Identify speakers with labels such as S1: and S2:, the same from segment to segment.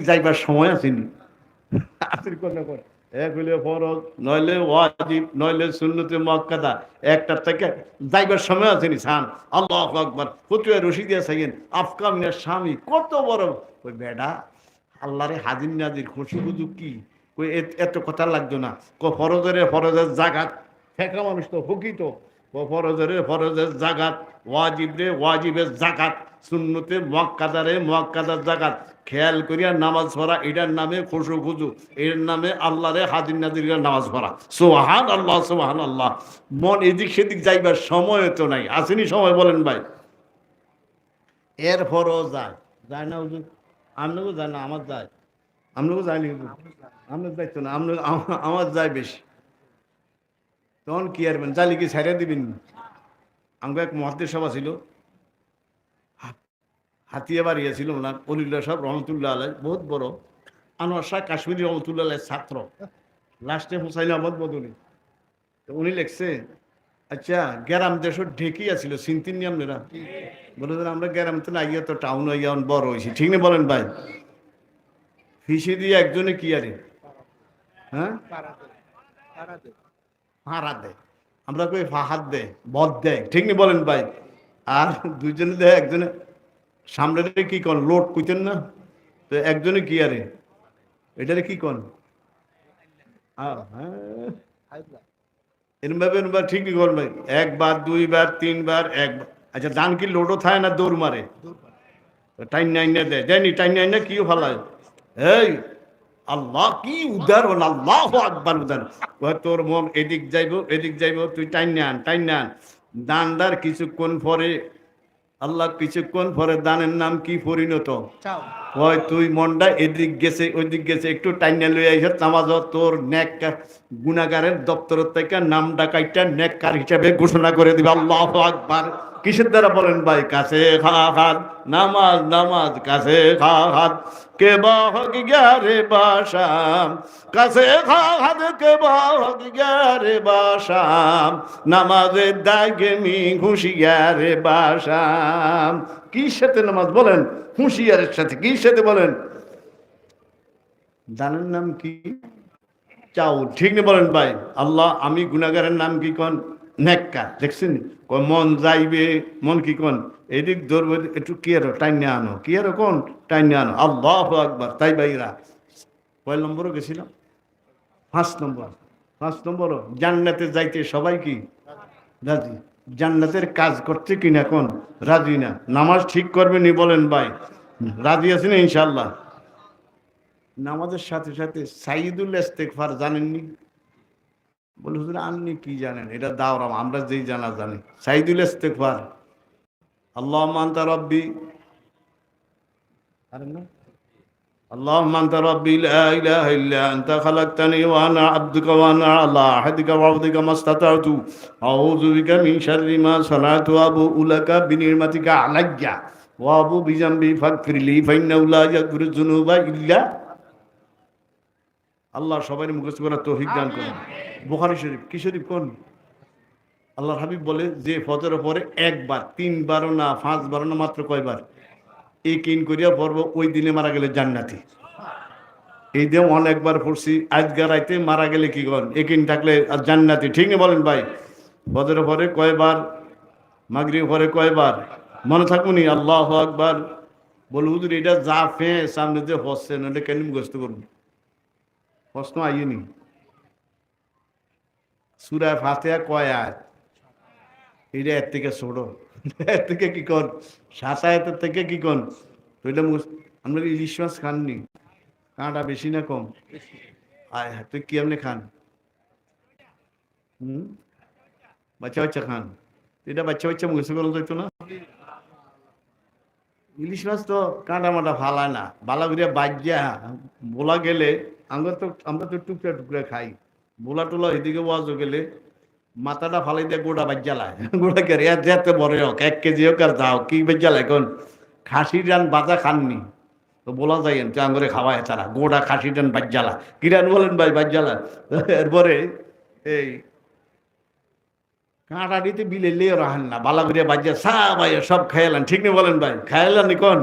S1: যাইবার সময় আসেনি। আসির কথা কয় এক হইলে ফরজ, নইলে ওয়াজিব, নইলে সুন্নতে মুআক্কাদা, একটার থেকে যাইবার সময় আসেনি। সান আল্লাহু আকবার, ফতুয়া রশিদিয়া সাইয়েন আফকা মিনাশ স্বামী, কত বড়। ওই বেডা আল্লাহরে হাজির নাজির খুশি বুঝু কি, ওই এত কথা লাগতো না। ফরজের জাগাত ফেকা মানুষ তো ফকিত। ফরজের জাগাত, ওয়াজিবের জাগাত, সুন্নতে মুআক্কাদার জাগাত খেয়াল করিয়া নামাজ পড়া, এটার নামে খুশু খুজু, এর নামে আল্লাহরে হাজির নাজির নামাজ পড়া। সুবহানাল্লাহ সুবহানাল্লাহ। মন এদিক সেদিক যাইবার সময় তো নাই, আসেনি সময় বলেন ভাই? এরপরও যায় যায় না হুজুর? আপনাকেও যায় না? আমার যায়। আপনাকেও যায়নি হুজুর? আপনার যাইতো না, আমার যায় বেশি। তখন কি আরবেন, জালি কি ছাড়িয়ে দিবেন? আমাকে এক মহাদ্দেশ সভা ছিল, হাতিয়া বাড়িয়েছিল না, অলিল্লা সাহেব রহমতুল্লাহ আলাই, বহুত বড়। আনোয়ার শাহ কাশ্মীরি রহমতুল্লাহ আলাই ছাত্র, লাস্টে হুসাইন আহমদ বদলি। তো উনি লিখছে, আচ্ছা গ্যারাম দেশ ঢেকি আছিল চিন্তিন নিয়ম নেরা বলে, আমরা গ্যারাম তো না গিয়ে তো টাউন হইয়া বড় হয়েছি, ঠিক না বলেন ভাই? ফিসি দিয়ে একজনে কি আরে, হ্যাঁ ফাঁড়া দেয়, আমরা কই ফাহাদ দেয়, বদ দেয়, ঠিক না বলেন ভাই? আর দুইজনে দেয়, একজনে সামনে কি কন লোড কইতেন না, তো একজনে কি আরে এটারে কি কন, হ্যাঁ এরম ঠিক নি করেন ভাই। একবার, দুইবার, তিনবার, একবার। আচ্ছা দান কি লোডও থাকে না দৌড় মারে? টাইম নাইন না দেয়, দেয়নি টাইম নাইন না কিও ফালায়। এই আল্লাহ কি উদাহরণ, আল্লাহ আকবার উদাহরণ। তোর মন এদিক যাইব, তুই টাইন আন। দানদার কিছুক্ষণ পরে, আল্লাহ কিছুক্ষণ পরে দানের নাম কি পরিণত হয়, তুই মনটা এদিক গেছে ওইদিক গেছে, একটু টাইনা লই আইস নামাজ, তোর নেককার গুনাহগারের দপ্তর থেকে নামটা কাইটা নেককার হিসাবে ঘোষণা করে দিবে। আল্লাহু আকবার। কিসের দ্বারা বলেন ভাই? কাছে খাহাত নামাজ কাছে খাহাত কে বাহক গ্যারে বাসাম, কাছে খাহাত কে বাহক গ্যারে বাসাম, নামাজের দাগে মি হুঁশিয়ারে বাসাম। কি সাথে নামাজ বলেন? হুঁশিয়ারের সাথে। কি সাথে বলেন? জানেন নাম কি? চাউল, ঠিক না বলেন ভাই? আল্লাহ আমি গুনাহগারের নাম কি কন? নেককার। দেখছেন মন যাইবে, মন কি কন এদিক ধরবে, একটু কি আরো টাইনে আনো, কি আরো কোন টাইনে আনো। আল্লাহু আকবার। তাই ভাইরা কয় নম্বরও গেছিলাম? 5 নম্বর। 5 নম্বর জান্নাতে যাইতে সবাই কি রাজি? জান্নাতের কাজ করতে কিনা কোন রাজি না? নামাজ ঠিক করবে নি বলেন ভাই? রাজি আছেন ইনশাআল্লাহ? নামাজের সাথে সাথে সাইদুল ইস্তেগফার জানেননি? বলে হুজুর আপনি কি জানেন? এটা দাওরাম, আমরা যেই জানা জানি। সাইদুল ইস্তেগফার আল্লাহুম্মা আনতা রাব্বি, আরে না, আল্লাহুম্মা আনতা রাব্বি লা ইলাহা ইল্লা আনতা খালাকতানি ওয়া আনা আবদুকা ওয়া আনা আলা আহদিকা ওয়া ওয়া'দিকা মাসতাতা'তু আউযু বিকা মিন শাররি মা সানাতু ওয়া আবু'ু লাকা বিনি'মাতিকা আলাইয়া ওয়া আবু'ু বিযামবি ফাগফিরলি ফাইন্নাহু লা ইয়াগফিরুয যুনুবা ইল্লা আল্লাহ। সবাই মুখস্থ করার তৌফিক দান করেন। বুখারী শরীফ। কি শরীফ কোন? আল্লাহর হাবিব বলে যে ফজরের পরে একবার, 3বারও না, 5বারও না, মাত্র কয়বার ইকিন করিয়া পড়ব, ওই দিনে মারা গেলে জান্নাতি। এই দিয়ে অনেকবার পড়ছি, আজকে রাইতে মারা গেলে কি করেন? ইকিন থাকলে আর জান্নাতি, ঠিক না বলেন ভাই? ফজরের পরে কয়বার, মাগরিবের পরে কয়বার, মনে থাকুনি? আল্লাহু আকবার। বল হুজুর এটা যা ফে সামনে যে হচ্ছে না, এটা কেন মুখস্থ করবো? প্রশ্ন আইনি। সূরা ফাতিহা কয় আয়াত? এটা এর থেকে ছোট, এর থেকে কি কন 7 আয়াতের থেকে কি কন? তো এটা আমরা ইলিশ মাছ খাননি, কাঁটা বেশি না কম? আয় তুই কি আপনি খান? বাচ্চা খান। এটা বাচ্চা মুখস্থ করা যাইতো না? ইলিশ মাছ তো কাঁটা মাটা ফালায় না, বালা ঘুরিয়া বাজ্যা বোলা গেলে, আমরা তো টুকরা টুকরা খাই। বোলা টোলা এদিকে ওয়াজ গেলে মাথাটা ফালাই দিয়ে গোড়া বাজ্যালায়, গোড়া কে যেতে বড় হোক 1 কেজি হোক আর যাও কি বাজ্যালায় এখন। খাসির রান বাজা খাননি তো বলা যায় তো আঙরে খাওয়ায় তারা, গোড়া খাসির রান বাজ্যালা কিরান বলেন ভাই? বাজ্যালা। এরপরে এই কাঁটা দিতে বিলে লেও রাখেন না, বালা ঘুরিয়া বাজ্যা সা ভাই সব খাইলান, ঠিক না বলেন ভাই? খাইলান কোন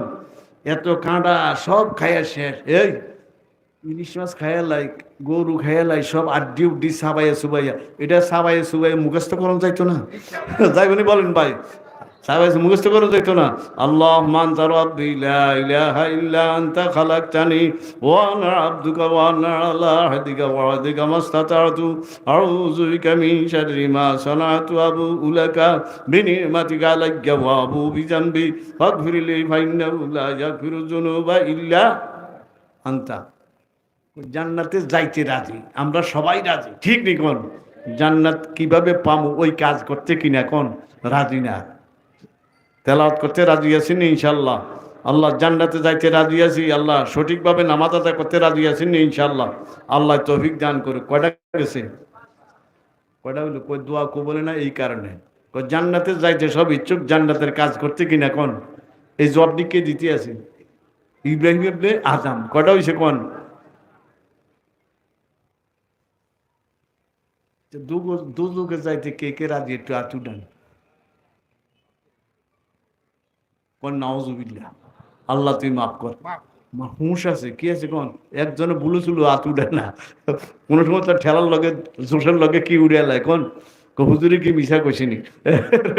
S1: এত কাঁটা সব খাইয়া শেষ। এই ইলিশ মাছ খাইয়া লাই, গরু খাইয়া লাই, সব আড্ডি উড্ডি সাবাইয়া সুবাইয়া, এটা সাবাইয়া সুবাইয়া মুখস্থ করুন যাইতো না? যাইবনি বলেন ভাই? সাবাইয়া মুখস্থ করুন যাইতো না? আল্লাহ মান রাব্বি লা ইলাহা ইল্লা আনতা খালাকতানি ওয়া আনা আবদুকা ওয়া আনা আলা আহদিকা ওয়া ওয়াদিকা মাসতাতাতু আউযু বিকা মিন শাররি মা সানাতু আবু লাকা বিনিমাতিকা আলাইয়া ওয়া আবু বিজামবি ফাগফিরলি ফাইন্নাহু লা ইয়াগফিরু যুনুবা ইল্লা আনতা। জান্নাতে যাইতে রাজি, আমরা সবাই রাজি, ঠিক নি কোন? জান্নাত কিভাবে পামু ওই কাজ করতে কিনা কোন রাজি না? তেলাওয়াত করতে রাজি আছি নি ইনশাল্লাহ? আল্লাহ জান্নাতে যাইতে রাজি আছি, আল্লাহ সঠিকভাবে নামাজ আদায় করতে রাজি আছি নি ইনশাল্লাহ? আল্লাহ তৌফিক দান করে। কয়টা গেছে? কয়টা হইলো? কই দোয়া কবুল না এই কারণে জান্নাতে যাইতে সব ইচ্ছুক, জান্নাতের কাজ করতে কিনা কোন? এই জবটিকে দিতে আছি ইব্রাহিম ইবনে আদম। কয়টা হইছে কোন? দুজকে যাইতে কে কে রাজি? একটু আঁচু ডান কোন নাউজুবিল্লাহ। আল্লাহ তুই মাফ কর। হুঁশ আছে কি আছে কোন? একজনে বুলুচুলু হাত উঠে না, কোন সময় তার ঠেলার লগে জোশের লগে কি উড়ে এলাই কোন? হুজুরে কি মিশা কইছিনি?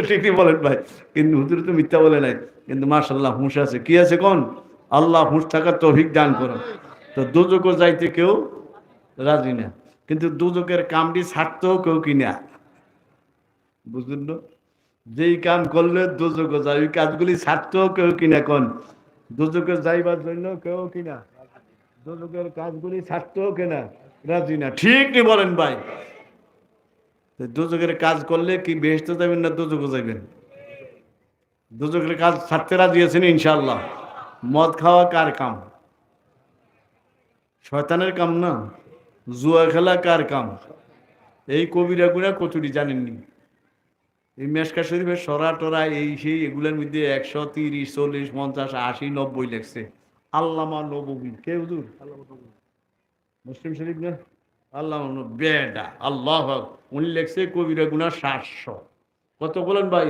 S1: ঠিকই বলেন ভাই, কিন্তু হুজুরে তো মিথ্যা বলে নাই, কিন্তু মাশাআল্লাহ হুঁশ আছে। কি আছে কোন? আল্লাহ হুঁশ থাকার তৌফিক দান করো। তো দুজকে যাইতে কেউ রাজি না, কিন্তু দুজকের কামটি ছাড়তেও কেউ কিনা। বুঝলেন না? যেই কাম করলে দুজকে যায় ওই কাজগুলি ছাড়তেও কেউ কিনা কোন? দুজকে যাইবার জন্য কেউ কিনা, দুজকের কাজগুলি ছাড়তেও কিনা রাজি না। ঠিক নি বলেন ভাই? দুজকের কাজ করলে কি বেহেশতে যাবেন না দুজকে যাবেন? দুজকের কাজ ছাড়তে রাজি আছেন ইনশাআল্লাহ? মদ খাওয়া কার কাম? শয়তানের কাম না? জুয়া খেলা কার কাম? এই কবিরা গুণা কচুরি জানেননি? এই মেশকা শরীফের সরা টরা এই সেই এগুলোর মধ্যে 130, 40, 50, 80, 90 লেখছে। আল্লামা নববী কে হুজুর? মুসলিম শরীফ না? আল্লামা বেডা আল্লাহ উনি লেখছে কবিরা গুনাহ 700। কত বলেন ভাই?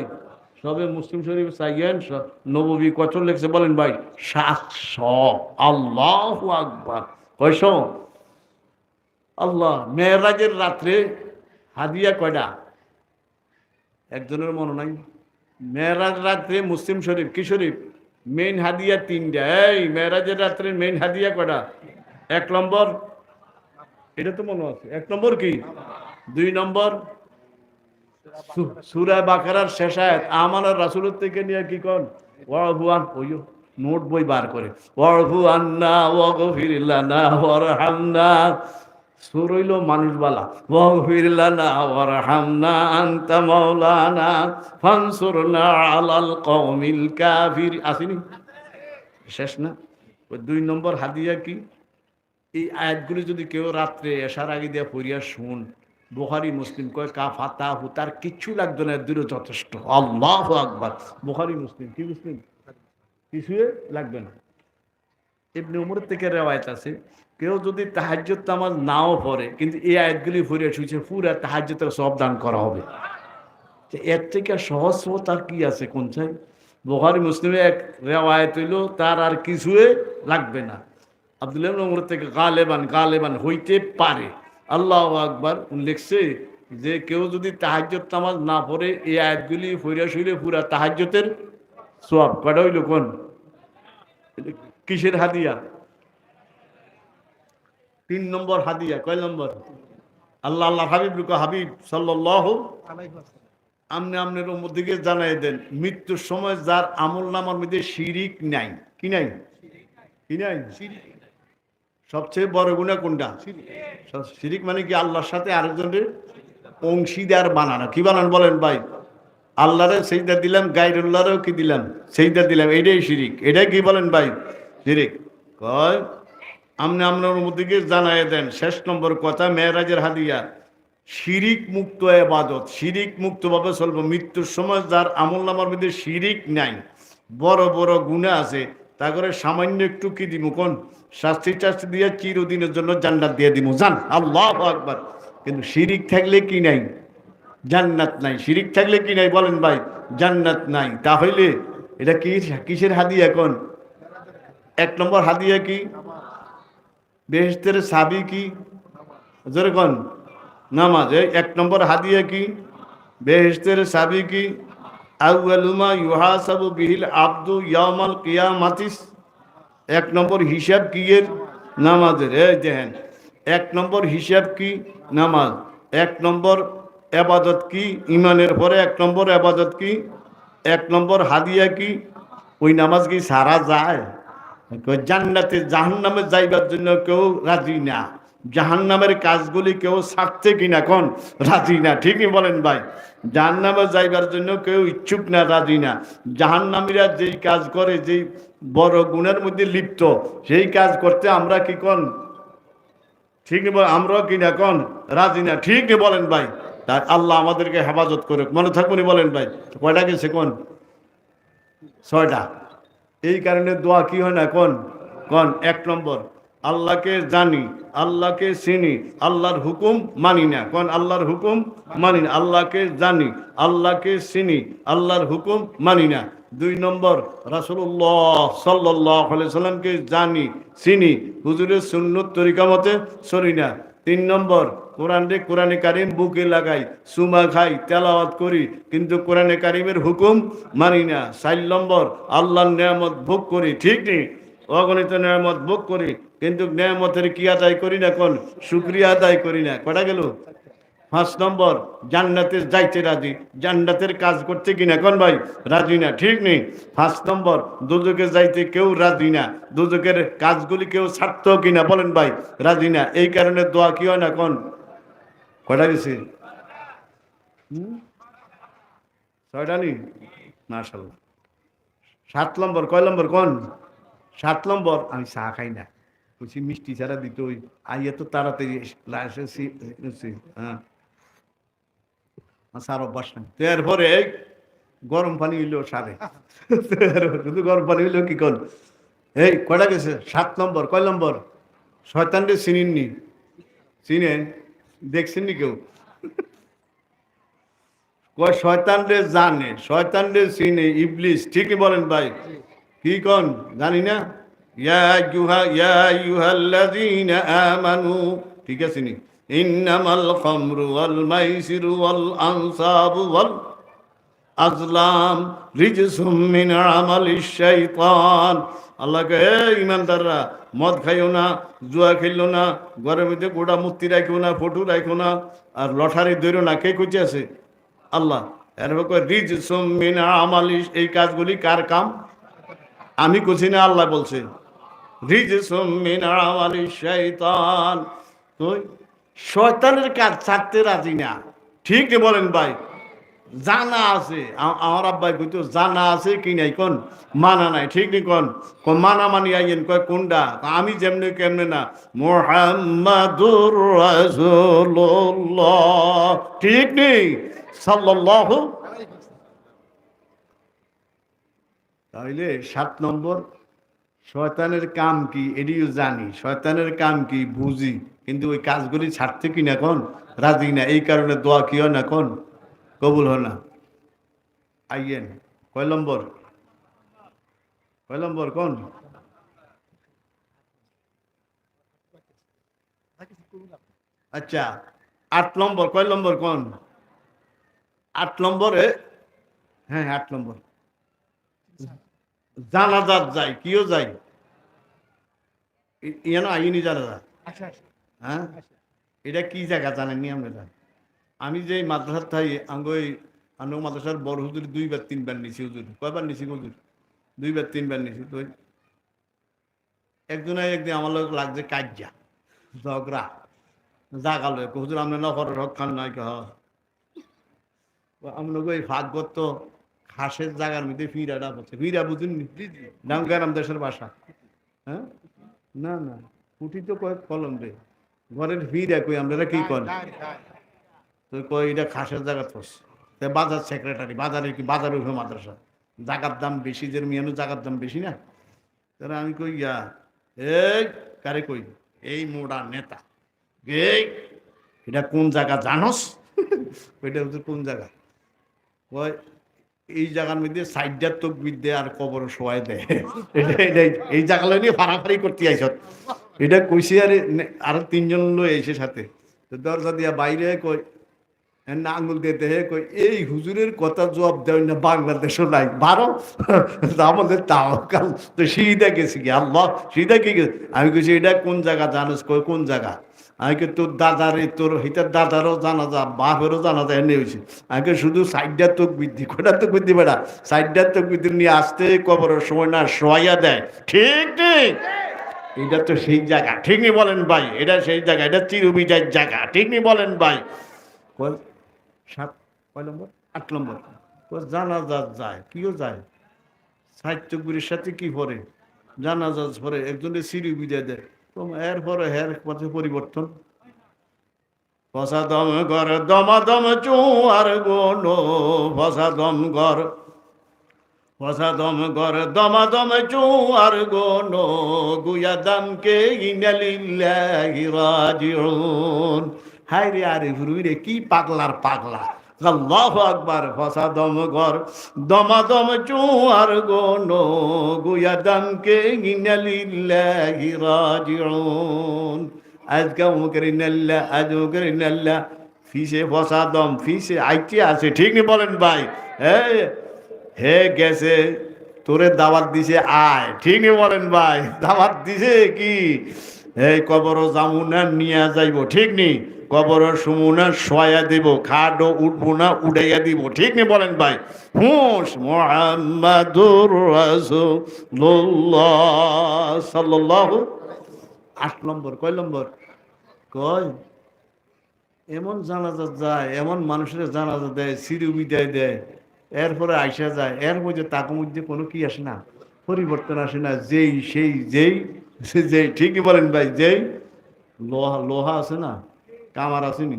S1: সবে মুসলিম শরীফ চাইয়েন, নববী কত লেখছে বলেন ভাই? 700। আল্লাহু আকবার। কয়শো? আল্লাহ মেরাজের রাত্রে হাদিয়া কয়টা? একজনের মনে নাই। মেরাজ রাত্রে মুসলিম শরীফ কি শরীফ? মেইন হাদিয়া 3টা। এই মেরাজের রাত্রে মেইন হাদিয়া কয়টা? 1 নম্বর, এটা তো মনে আছে। 1 নম্বর কি? 2 নম্বর সূরা বাকারার শেষ আয়াত আমাদের রাসূলের থেকে নিয়ে কি কোন? ওয়াহুয়ান ওইও নোট বই বার করে ওয়াহু আন্না ওয়াগফির লানা ওয়ারহামনা। সুর হইল মানুষবালা। ওয়াগফির লানা ওয়ারহামনা আনতা মাওলানা ফানসুরনা আলাল কওমিল কাফির। আসেনি? শেষ না? ওই 2 নম্বর হাদিয়া কি? এই আয়াতগুলি যদি কেউ রাত্রে এশার আগে দিয়ে পড়িয়া শুন, বুখারী মুসলিম কয় কাফাতাহু, তার কিচ্ছু লাগবে না, দূরে যথেষ্ট। আল্লাহু আকবার। বুখারী মুসলিম কি মুসলিম? কিছুই লাগবে না। ইবনে উমর থেকে রেওয়ায়েত আছে, কেউ যদি তাহাজ্জুদ নামাজ নাও পড়ে কিন্তু এই আয়াতগুলি পড়ে শুয়েছে, পুরা তাহাজ্জুদের সওয়াব দান করা হবে। এর থেকে সহজ তার কি আছে কোন চাই? বুখারী মুসলিমে এক রেওয়ায়েত হইল তার আর কিছুই লাগবে না। আব্দুল্লাহ ইবনে উমর থেকে গালেবান হইতে পারে। আল্লাহু আকবার। লিখছে যে কেউ যদি তাহাজ্জুদ নামাজ না পড়ে এই আয়াতগুলি পড়ে শুইলে পুরা তাহাজ্জুদের সওয়াব। কয়টা হইল কোন? কিসের হাদিয়া? 3 নম্বর হাদিয়া। কয় নম্বর? আল্লাহ হাবিব হাবিব সাল্লাল্লাহু আলাইহি ওয়াসাল্লাম আমনের উম্মতকে জানাই দেন, মৃত্যুর সময় যার আমল নামার মধ্যে শিরিক নাই। কি নাই? কি নাই? সবচেয়ে বড় গুনাহ কোনটা? শিরিক মানে কি? আল্লাহর সাথে আরেকজনের অংশীদার বানানো। কি বানান বলেন ভাই? আল্লাহরে সেজদা দিলাম, গায়রুল্লাহরেও কি দিলাম? সেজদা দিলাম, এটাই শিরিক। এটাই কি বলেন ভাই? শিরিক। কয় আপনার মধ্যে জানাই দেন, শেষ নম্বর কথা মেরাজের হাদিয়া, শিরিক মুক্ত ইবাদত, শিরিক মুক্ত ভাবে চলবো। মৃত্যুর সময় যার আমল নামার মধ্যে শিরিক নাই, বড় বড় গুনাহ আছে, তা করে সামান্য একটু কি দিব কোন? শাস্তি টাস্তি দিয়ে চিরদিনের জন্য জান্নাত দিয়ে দিব। জান আল্লাহু আকবার। কিন্তু শিরিক থাকলে কি নাই? জান্নাত নাই। শিরিক থাকলে কি নাই বলেন ভাই? জান্নাত নাই। তাহলে এটা কি কিসের হাদিয়া কোন? এক নম্বর হাদিয়া কি? বেহেশতের চাবি কি? জোরে কোন? নামাজ। এক নম্বর হাদিয়া কি? বেহেশতের চাবি কি? আউয়ালু মা ইউহাসাবু বিহিল আবদু ইয়াউমাল কিয়ামাতিস। এক নম্বর হিসাব কি এর? নামাজের। এই দেখেন, এক নম্বর হিসাব কি? নামাজ। এক নম্বর এবাদত কি? ইমানের পরে এক নম্বর এবাদত কি? এক নম্বর হাদিয়া কি? ওই নামাজ কি সারা যায়? জান্নাতে জাহান্নামে যাইবার জন্য কেউ রাজি না, জাহান্নামের কাজগুলি কেউ ছাড়ছে কিনা কোন? রাজি না। ঠিকই বলেন ভাই। জাহান্নামে যাইবার জন্য কেউ ইচ্ছুক না, রাজি না। জাহান্নামীরা যেই কাজ করে, যেই বড় গুণের মধ্যে লিপ্ত, সেই কাজ করতে আমরা কি কোন? ঠিকই বল, আমরাও কিনা কোন? রাজি না। ঠিকই বলেন ভাই। তাই আল্লাহ আমাদেরকে হেফাজত করে। মনে থাকুনি বলেন ভাই। কয়টা গেছে কোন? 6টা। এই কারণে দোয়া কি হয় না কোন? কোন? এক নম্বর আল্লাহকে জানি, আল্লাহকে চিনি, আল্লাহর হুকুম মানি না। কোন? আল্লাহর হুকুম মানি না। আল্লাহকে জানি, আল্লাহকে চিনি, আল্লাহর হুকুম মানি না। 2 নম্বর রাসূলুল্লাহ সাল্লাল্লাহু আলাইহি সাল্লামকে জানি, চিনি, হুজুরের সুন্নত তরিকা মতে চলি না। 3 নম্বর কোরআনে কারিম বুকে লাগাই, সুমা খাই, তেলাওয়াত করি, কিন্তু কোরআনে কারিমের হুকুম মানি না। 4 নম্বর আল্লাহর নেয়ামত ভোগ করি, ঠিক নেই, অগণিত নেয়ামত ভোগ করি, কিন্তু নেয়ামতের কি আদায় করি না কোন? শুকরিয়া আদায় করি না। কটা গেল? 5 নম্বর জান্নাতে যাইতে রাজি, জান্নাতের কাজ করতে কিনা কোন ভাই? রাজি না। ঠিক নেই। 5 নম্বর দুজকে যাইতে কেউ রাজি না, দুজকের কাজগুলি কেউ ছাড়তো কিনা বলেন ভাই? রাজি না। এই কারণে দোয়া কি হয় না কোন? কটা গেছে? 6টা নি? মাশাআল্লাহ। 7 নম্বর কয় নম্বর কোন? 7 নম্বর আমি চা খাই না, বলছি মিষ্টি ছাড়া দিত ওই আইয়া তো তাড়াতাড়ি এসেছি। হ্যাঁ, সার অভ্যাস নাই। এরপরে গরম পানি হইলো সারে, শুধু গরম পানি হইলো কি কর? এই কয়টা গেছে? 7 নম্বর কয় নম্বর? শয়তানরে চিনেননি? চিনেন? দেখছেননি কেউ? কয় শয়তানরে জানে, শয়তানরে চিনে, ইবলিস। ঠিকই বলেন ভাই। কি কন? জানি না। ইয়া আইয়ুহাল্লাযীনা আমানু, ঠিক আছে নি? ইন্নামাল খামরু ওয়াল মাইসিরু ওয়াল আনসাবু ওয়াল আজলাম রিজসুম মিন আমালিশ শাইতান। আল্লাহকে, হে ইমানদাররা, মদ খাইও না, জুয়া খেলো না, ঘরের মধ্যে গোড়া মূর্তি রাখো না, ফটো রাখো না, আর লটারি ধরো না। কে কইতে আছে? আল্লাহ। এরপর রিজসুম মিন আমালিশ, এই কাজগুলি কার কাম? আমি কইছি না, আল্লাহ বলছে। রিজসুম মিন আমালিশ শাইতান। তো শয়তানের কাজ ছাড়তে রাজি না। ঠিক বলেন ভাই। জানা আছে, আমার আব্বাই কইতো জানা আছে কি নাই কোন? মানা নাই। ঠিক নি কোন? মানা মানি আইয়েন কয় কোনটা? আমি যেমনি কেমনে না, মুহাম্মাদুর রাসূলুল্লাহ, ঠিক নেই? সাল্লাল্লাহু। তাইলে 7 নম্বর শয়তানের কাম কি এটিও জানি, শয়তানের কাম কি বুঝি, কিন্তু ওই কাজগুলি ছাড়তে কি না কোন? রাজি না। এই কারণে দোয়া কি হয় না কোন? কবুল হয় না। আইয়েন কয় নম্বর? কয় নম্বর কোন? আচ্ছা, 8 নম্বর কয় নম্বর কোন? 8 নম্বরে, হ্যাঁ 8 নম্বর জানাজাত যাই, কিও যাই, ইয়ে না আইনি জানাজা। হ্যাঁ, এটা কি জায়গা জানেননি আমরা? আমি যে মাদ্রাসার থাই আঙ্গই আঙ্গ মাদ্রাসার বড় হুজুর 2বার 3বার নিছি। হুজুর কয়বার নিছি? হুজুর 2বার 3বার নিছি। তো একদিন আমার লোক লাগছে কাজ্যা ঝগড়া, জাগালো হুজুর আমরা নফর রক্ষণ নয় কে আমরা ওই ভাগ্যত তো ঘাসের জায়গার মধ্যে ফিরাটা পড়ছে। ফিরা বুঝুন নাম গ্রাম দেশের বাসা। হ্যাঁ, না না, কুটি তো কয় কলম রে, ঘরের ফিরা কই আমরা কি করি? তো কই এটা ঘাসের জায়গা পড়ছে। বাজার সেক্রেটারি, বাজারে কি বাজার উঠে মাদ্রাসা, জাগার দাম বেশি, যে মিয়ানো জাগার দাম বেশি না। তাহলে আমি কই এই কারে কই, এই মোড়া নেতা, এই এটা কোন জায়গা জানোস? ওইটা হচ্ছে কোন জায়গা? কয় এই জায়গার মধ্যে সাইডার তকবির দেয় আর কবর শোয়াই দেয়। এই জায়গাটা নিয়ে ফাড়াফাড়ি করতে আইস, এটা কইছি। আর তিনজন লোক এসে সাথে তো দরজা দিয়া বাইরে কই না আঙুল দিতে হে কই এই হুজুরের কথা জবাব দেয় না বাংলাদেশও নাই বারো আমাদের তাও কাল তো সিধা গেছি কি আল্লাহ সিধা কি গেছে। আমি কইছি এটা কোন জায়গা জানোস, কই কোন জায়গা। আমি কে তোর দাদারে তোর হিতার দাদারও জানা যা বাপেরও জানা যায় এনে হয়েছে। আমি শুধু সাইডার তোক বৃদ্ধি কটা তোক বৃদ্ধি বেড়া সাইডার তোক বৃদ্ধি নিয়ে আসতে কবরের সময় না শোয়াইয়া দেয়। ঠিক ঠিক এটা তো সেই জায়গা, ঠিক নি বলেন ভাই? এটা সেই জায়গা, এটা চিরবিজয়ের জায়গা, ঠিক নি বলেন ভাই? সাত কয় নম্বর 8 নম্বর জানাজা যায়, কিও যায় সাহিত্যগুলির সাথে কি পরে জানাজা পরে একজনের সিঁড়ি বিদায় দেয়। এরপরে হের পথে পরিবর্তন ফসাদম ঘর দমাদম চুয়ার গোনো ফসাদম ঘর ফসাদম ঘর দমাদম চুয়ার গোনো গুয়াদামকে ইনালিল্লাহি রাজিউন। হায় রে আরে রে কি পাগলার পাগলা। আল্লাহু আকবার। ফসাদম ঘর দমাদম চুয়ার গোনো গুয়াদামকে ইনালিল্লাহি রাজিউন। আজকে অমুকের ইন্নাল্লাহ আজ অমুকের ইন্নাল্লাহ ফিসে ফসাদম ফিসে আইতে আছে, ঠিক নি বলেন ভাই? হে গেছে তোরে দাওয়াত দিছে আয়, ঠিক নি বলেন ভাই? দাওয়াত দিছে কি এই কবর জামুনা নিয়ে যাইব, ঠিক নি? কবর সুমুনা শোয়া দিব, খাডো উঠবো না উড়াইয়া দিব, ঠিক নি বলেন ভাই? হুঁশ মুহাম্মাদুর রাসূলুল্লাহ সাল্লাল্লাহু 8 নম্বর কয় নম্বর কয় এমন জানাজা যায়, এমন মানুষের জানাজা দেয়, সিঁড়ি বিদায় দেয়, এরপরে আইসা যায়। এর মধ্যে তাকে মধ্যে কোনো কি আসে না, পরিবর্তন আসে না। যেই সেই যেই যেই, ঠিকই বলেন ভাই? যেই লোহা লোহা আছে না, কামার আসেনি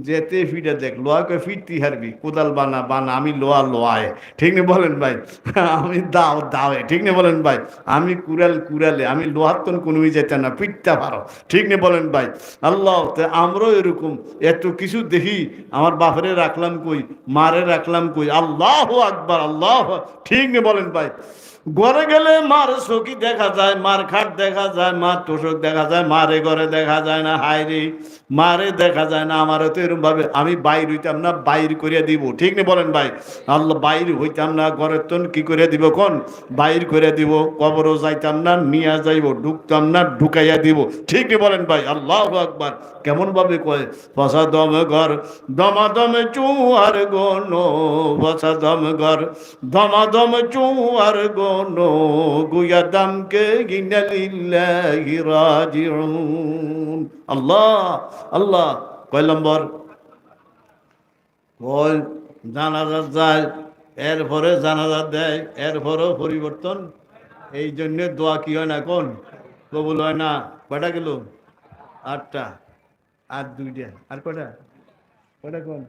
S1: যেতে ফিটে দেখ লোহাকে ফিরতি হারবি, কোদাল বানা বানা আমি লোহা লোহায়, ঠিক নেই বলেন ভাই? আমি দাও দাওয়ে, ঠিক নেই বলেন ভাই? আমি কুড়াল কুড়ালে, আমি লোহার তন কোনোই যেতে না, পিটতে পারো, ঠিক নেই বলেন ভাই? আল্লাহ আমরাও এরকম এত কিছু দেখি। আমার বাপরে রাখলাম কই, মারে রাখলাম কই, আল্লাহ আকবার আল্লাহ, ঠিক নেই বলেন ভাই? ঘরে গেলে মার চকি দেখা যায়, মার খাট দেখা যায়, মার তোষক দেখা যায়, মারে ঘরে দেখা যায় না। হায় রে মারে দেখা যায় না। আমারও তো এরকম ভাবে আমি বাইর হইতাম না, বাইর করিয়া দিব, ঠিক নেই বলেন ভাই? আল্লাহ বাইর হইতাম না, ঘরের তন কি করে দিব কোন বাইর করে দিব। কবরও যাইতাম না, নিয়ে যাইব, ঢুকতাম না, ঢুকাইয়া দিব, ঠিক নেই বলেন ভাই? আল্লাহ আকবার। কেমন ভাবে কয় ফসাদম ঘর দমাদম চুয়ার গোনো ফসাদম ঘর দমাদম চুয়ার গোনো গুয়াদামকে গিনালিল্লাহি রাজিউন। আল্লাহ আল্লাহ। কয় নম্বর কয় জানাজা যায়, এরপরে জানাজা দেয়, এরপরেও পরিবর্তন। এই জন্য দোয়া কি হয় না কোন কবুল হয় না। কয়টা গেল? 8টা আর 2টা আর কয়টা কয়টা কোন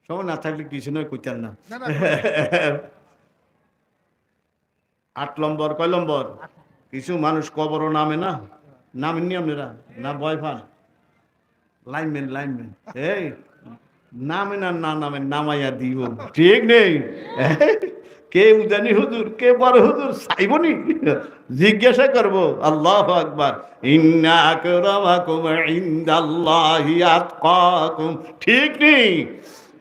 S1: সময় না থাকলে কিছু নয় কইতাম না। 8 নম্বর কয় নম্বর? কিছু মানুষ কবরও নামে না, নামেননি আপনারা না? ভয় পান? লাইনম্যান লাইনম্যান এই নামে না, না নামে নামাইয়া দিব, ঠিক নেই? কে উজানি হুজুর, কে বড় হুজুর চাইবনি জিজ্ঞাসা করবো। আল্লাহু আকবার। ইন্না আকরামাকুম ইনদাল্লাহি আতকাকুম, ঠিক নেই?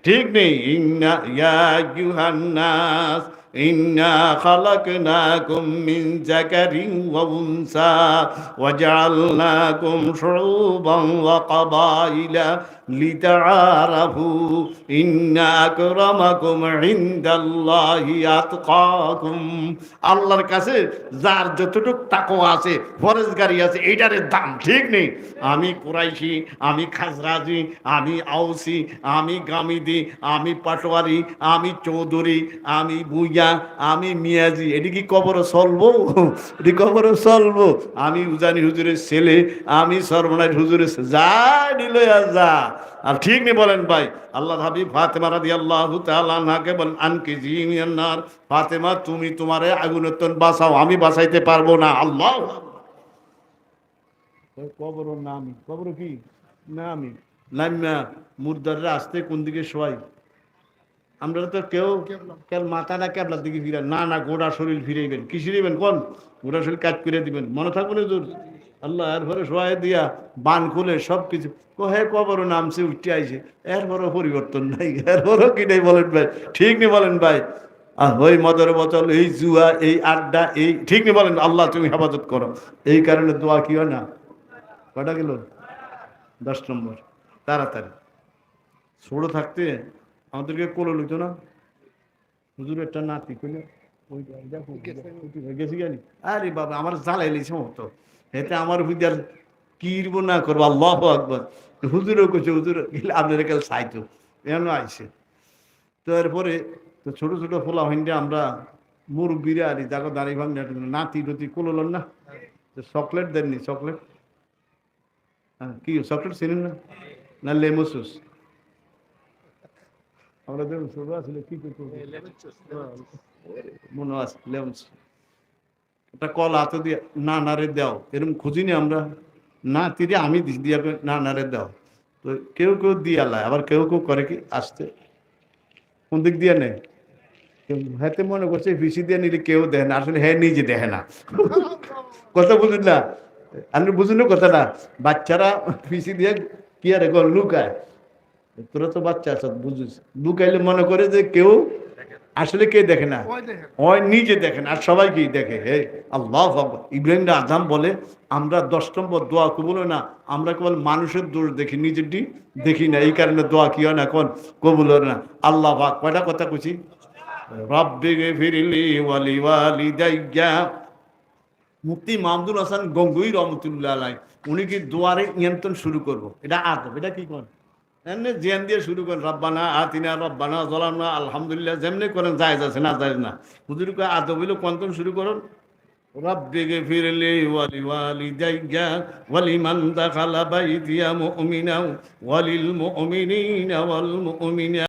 S1: ঠিক নেই? ইন্না ইয়া আইয়ুহান নাস ইন্না খালাকনাকুম মিন যাকারিন ওয়া উনসা ওয়া জাআলনাকুম শুউবান ওয়া ক্বাবাইলা লিতাআরাফু ইন্না আকরামাকুম ইনদাল্লাহি আতকাকুম। আল্লাহর কাছে যার যতটুক তাকওয়া আছে, ফরজগারি আছে, এইটার দাম, ঠিক নেই? আমি কুরাইশি, আমি খাজরাজি, আমি আউসি, আমি গামিদি, আমি পাটোয়ারি, আমি চৌধুরী, আমি বুইয়া, আমি মিয়াজি, এটি কি কবর চলবো? এটি কবর চলবো? আমি উজানি হুজুরের ছেলে, আমি সর্বনাশ হুজুরের যা নিল যা। আর ঠিক নেই বলেন ভাই? আল্লাহ হাবিব ফাতেমা রাদিয়াল্লাহু তাআলা আনহাকে বলেন আনকিজি মিনান নার, ফাতেমা তুমি তোমারে আগুনের তন বাঁচাও, আমি বাঁচাইতে পারবো না। আল্লাহ কবর নামি, কবর কি নামি, নাইমা মুর্দাররা আসতে কোন দিকে শোয়াই? আমরা তো কেউ মাথাটা কেবলার দিকে ফিরে না, না গোড়া শরীর ফিরেইবেন, কি ফিরেবেন কোন গোড়া শরীর কাজ করে দিবেন, মনে থাকবে না দূর আল্লাহ। এরপরে শোয়াই দিয়া বান খুলে সব কিছু হে কবরও নামছে উঠতে আইছে, এরপরও পরিবর্তন নাই, এরপরও কি নেই বলেন ভাই, ঠিক নেই বলেন ভাই? ওই মদের বোতল, এই জুয়া, এই আড্ডা, এই ঠিক নেই বলেন? আল্লাহ তুমি হেফাজত করো। এই কারণে দোয়া কি হয় না? কটা গেল? 10 নম্বর। তাড়াতাড়ি ছোট থাকতে আমাদেরকে কোলে লইত না হুজুর, একটা নাতি কইলে গেছি জানি, আরে বাবা আমার জ্বালাই লিছে মতো, এতে আমার হুজার কিরব না করবো, আল্লাহ আকবর। হুজুরও কইছে, হুজুর আপনার কাছে চাইতো এমন আইসে। তো এরপরে তো ছোট ছোট ফোলা হইন্ডে আমরা মুরব্বীরা আর যাকে দাঁড়িয়ে ভাঙ নাতি টতি কোলন না, চকলেট দেননি, চকলেট কি চকলেট চিনেন না? না লেমু জুস আমরা দেখুন ছোট আসলে কি মনে আছে লেমন একটা কল হাতে দিয়ে না নারে দাও, এরকম খুঁজিনি আমরা, না তিরে আমি দিয়া না নারে দাও। তো কেউ কেউ দিয়া লায়, আবার কেউ কেউ করে কি আসতে কোন দিক দিয়ে নেই, হাতে মনে করছে ফিসি দিয়ে নিলে কেউ দেখে না, আসলে হ্যাঁ নিজে দেখে না। কথা বুঝুন না, আপনি বুঝুন না কথাটা। বাচ্চারা ফিসি দিয়ে কি আর লুকায়, তোরা তো বাচ্চা আছ বুঝিস, লুকাইলে মনে করে যে কেউ আসলে কে দেখে না, ওই নিজে দেখেন আর সবাই কি দেখে। হে আল্লাহ আকবার। ইব্রাহিম আজম বলে আমরা 10 নম্বর দোয়া কবুল হয় না, আমরা কেবল মানুষের দোষ দেখি, নিজেরটি দেখি না, এই কারণে দোয়া কি হয় না, কোন কবুল হয় না। আল্লাহ পাক কয়টা কথা কইছি, রব্বি গফিরলি ওয়ালি ওয়ালিদাইয়া। মুফতি মাহমুদুল হাসান গঙ্গুই রহমতুল্লাহ আলাইহি উনি কি দোয়ারে নিয়ন্ত্রণ শুরু করবো, এটা আদব, এটা কি করেন এমনি জেন দিয়ে শুরু করেন, রব্বানা আতিনা রব্বানা জলামনা আলহামদুলিল্লাহ, যেমনি করেন জায়েজ আছে, না জায়েজ না। হুজুর কয় আদব হইলো কোন শুরু করুন, রব্বি গফিরলি ওয়ালি ওয়ালিদাইয়া ওয়ালিমান দাখালা বাইতিয়া মুমিনা ওয়ালিল মুমিনিনা ওয়াল মুমিনাত।